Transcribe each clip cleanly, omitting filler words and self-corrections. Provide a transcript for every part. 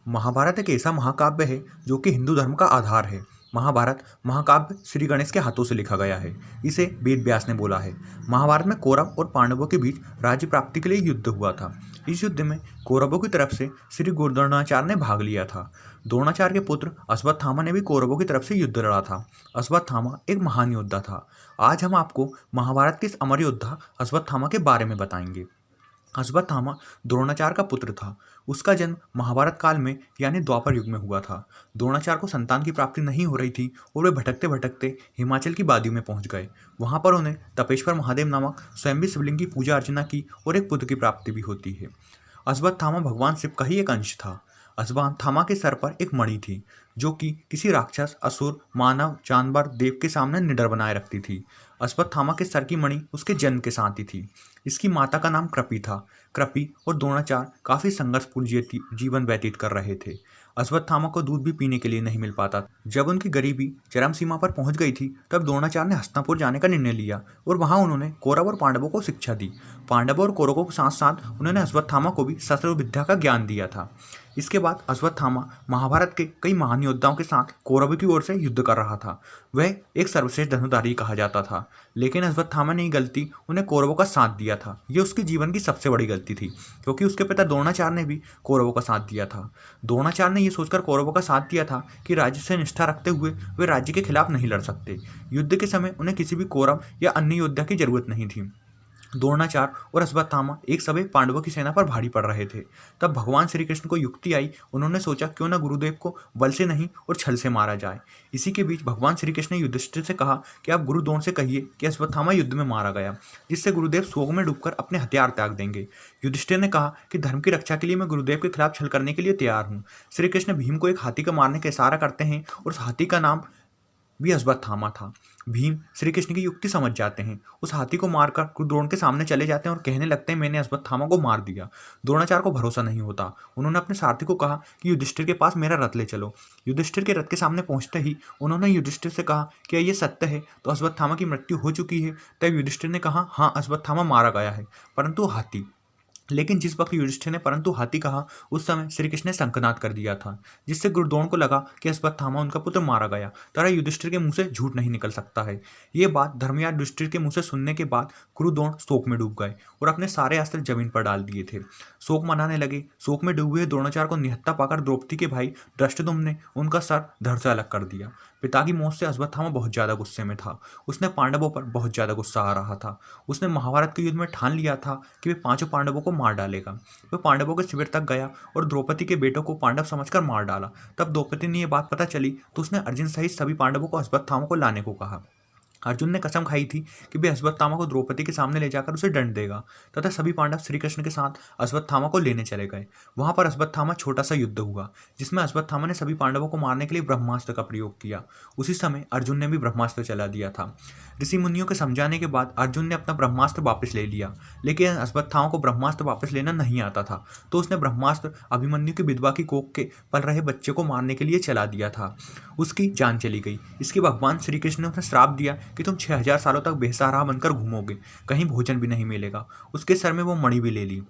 महाभारत एक ऐसा महाकाव्य है जो कि हिंदू धर्म का आधार है। महाभारत महाकाव्य श्री गणेश के हाथों से लिखा गया है। इसे वेद व्यास ने बोला है। महाभारत में कौरव और पांडवों के बीच राज्य प्राप्ति के लिए युद्ध हुआ था। इस युद्ध में कौरवों की तरफ से श्री गुरु द्रोणाचार्य ने भाग लिया था। द्रोणाचार्य के पुत्र अश्वत्थामा ने भी कौरवों की तरफ से युद्ध लड़ा था। अश्वत्थामा एक महान योद्धा था। आज हम आपको महाभारत के इस अमर योद्धा अश्वत्थामा के बारे में बताएंगे। अश्वत्थामा द्रोणाचार्य का पुत्र था। उसका जन्म महाभारत काल में यानी द्वापर युग में हुआ था। द्रोणाचार्य को संतान की प्राप्ति नहीं हो रही थी और वे भटकते भटकते हिमाचल की वादियों में पहुंच गए। वहां पर उन्हें तपेश्वर महादेव नामक स्वयं शिवलिंग की पूजा अर्चना की और एक पुत्र की प्राप्ति भी होती है। अश्वत्थामा भगवान शिव का ही एक अंश था। अश्वत्थामा के सर पर एक मणि थी जो कि किसी राक्षस, असुर, मानव, जानवर, देव के सामने निडर बनाए रखती थी। अश्वत्थामा के सर की मणि उसके जन्म के साथ ही थी। इसकी माता का नाम कृपि था। कृपि और द्रोणाचार्य काफी संघर्षपूर्ण जीवन व्यतीत कर रहे थे। अश्वत्थामा को दूध भी पीने के लिए नहीं मिल पाता। जब उनकी गरीबी चरम सीमा पर पहुंच गई थी तब द्रोणाचार्य ने हस्तिनापुर जाने का निर्णय लिया और वहां उन्होंने कौरव और पांडवों को शिक्षा दी। पांडवों और कौरवों के साथ साथ उन्होंने अश्वत्थामा को भी शस्त्र विद्या का ज्ञान दिया था। इसके बाद अश्वत्थामा महाभारत के कई महान योद्धाओं के साथ कौरवों की ओर से युद्ध कर रहा था। वह एक सर्वश्रेष्ठ धनुर्धारी कहा जाता था। लेकिन अश्वत्थामा ने गलती उन्हें कौरवों का साथ दिया था। यह उसके जीवन की सबसे बड़ी गलती थी क्योंकि उसके पिता द्रोणाचार्य ने भी कौरवों का साथ दिया था। द्रोणाचार्य ने यह सोचकर कौरवों का साथ दिया था कि राज्य से निष्ठा रखते हुए वे राज्य के खिलाफ नहीं लड़ सकते। युद्ध के समय उन्हें किसी भी कौरव या अन्य योद्धा की जरूरत नहीं थी। द्रोणाचार्य और अश्वत्थामा एक समय पांडवों की सेना पर भारी पड़ रहे थे। तब भगवान श्री कृष्ण को युक्ति आई। उन्होंने सोचा क्यों न गुरुदेव को बल से नहीं और छल से मारा जाए। इसी के बीच भगवान श्री कृष्ण ने युधिष्ठिर से कहा कि आप गुरु द्रोण से कहिए कि अश्वत्थामा युद्ध में मारा गया, जिससे गुरुदेव शोक में डूबकर अपने हथियार त्याग देंगे। युधिष्ठिर ने कहा कि धर्म की रक्षा के लिए मैं गुरुदेव के खिलाफ छल करने के लिए तैयार हूँ। श्री कृष्ण भीम को एक हाथी को मारने का इशारा करते हैं और उस हाथी का नाम भी अश्वत्थामा था। भीम श्री कृष्ण की युक्ति समझ जाते हैं। उस हाथी को मारकर द्रोण के सामने चले जाते हैं और कहने लगते हैं मैंने अश्वत्थामा को मार दिया। द्रोणाचार्य को भरोसा नहीं होता। उन्होंने अपने सारथी को कहा कि युधिष्ठिर के पास मेरा रथ ले चलो। युधिष्ठिर के रथ के सामने पहुंचते ही उन्होंने युधिष्ठिर से कहा क्या ये सत्य है तो अश्वत्थामा की मृत्यु हो चुकी है। तब युधिष्ठिर ने कहा हाँ, अश्वत्थामा मारा गया है, परंतु हाथी। लेकिन जिस वक्त युधिष्ठिर ने परंतु हाथी कहा उस समय श्री कृष्ण ने शंखनाद कर दिया था, जिससे गुरुद्रोण को लगा कि अश्वत्थामा उनका पुत्र मारा गया। तरह युधिष्ठिर के मुंह से झूठ नहीं निकल सकता है। ये बात धर्मराज युधिष्ठिर के मुंह से सुनने के बाद गुरुद्रोण शोक में डूब गए और अपने सारे अस्त्र जमीन पर डाल दिए थे। शोक मनाने लगे। शोक में डूबे हुए द्रोणाचार्य को निहत्था पाकर द्रौपदी के भाई धृष्टद्युम्न ने उनका सर धड़ से अलग कर दिया। पिता की मौत से अश्वत्थामा बहुत ज्यादा गुस्से में था। उसने पांडवों पर बहुत ज्यादा गुस्सा आ रहा था। उसने महाभारत के युद्ध में ठान लिया था कि वे पांचों पांडवों को मार डालेगा। वह पांडवों के शिविर तक गया और द्रौपदी के बेटों को पांडव समझकर मार डाला। तब द्रौपदी ने यह बात पता चली तो उसने अर्जुन सहित सभी पांडवों को अश्वत्थामा को लाने को कहा। अर्जुन ने कसम खाई थी कि वे अश्वत्थामा को द्रौपदी के सामने ले जाकर उसे दंड देगा तथा सभी पांडव श्री कृष्ण के साथ अश्वत्थामा को लेने चले गए। वहां पर अश्वत्थामा छोटा सा युद्ध हुआ जिसमें अश्वत्थामा ने सभी पांडवों को मारने के लिए ब्रह्मास्त्र का प्रयोग किया। उसी समय अर्जुन ने भी ब्रह्मास्त्र चला दिया था। ऋषि मुनियों के समझाने के बाद अर्जुन ने अपना ब्रह्मास्त्र वापस ले लिया, लेकिन अश्वत्थामा को ब्रह्मास्त्र वापस लेना नहीं आता था तो उसने ब्रह्मास्त्र अभिमन्यु की विधवा की कोख के पल रहे बच्चे को मारने के लिए चला दिया था। उसकी जान चली गई। इसके भगवान श्री कृष्ण ने उसे श्राप दिया कि तुम 6000 सालों तक बेसहारा बनकर घूमोगे, कहीं भोजन भी नहीं मिलेगा। उसके सर में वो मणि भी ले ली।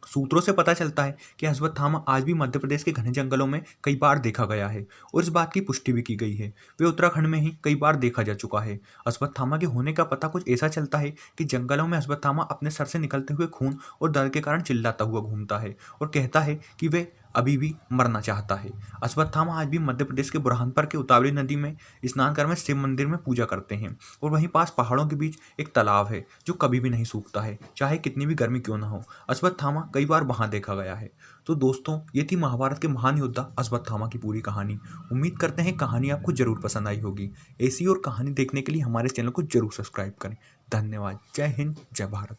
सूत्रों से पता चलता है कि अश्वत्थामा आज भी मध्य प्रदेश के घने जंगलों में कई बार देखा गया है और इस बात की पुष्टि भी की गई है। वे उत्तराखंड में ही कई बार देखा जा चुका है। अश्वत्थामा के होने का पता कुछ ऐसा चलता है कि जंगलों में अश्वत्थामा अपने सर से निकलते हुए खून और दर्द के कारण चिल्लाता हुआ घूमता है और कहता है कि वे अभी भी मरना चाहता है। अश्वत्थामा आज भी मध्य प्रदेश के बुरहानपुर के उतावली नदी में स्नान कर में शिव मंदिर में पूजा करते हैं और वहीं पास पहाड़ों के बीच एक तालाब है जो कभी भी नहीं सूखता है, चाहे कितनी भी गर्मी क्यों ना हो। अश्वत्थामा कई बार वहां देखा गया है। तो दोस्तों, ये थी महाभारत के महान योद्धा अश्वत्थामा की पूरी कहानी। उम्मीद करते हैं कहानी आपको जरूर पसंद आई होगी। ऐसी और कहानी देखने के लिए हमारे चैनल को जरूर सब्सक्राइब करें। धन्यवाद। जय हिंद, जय भारत।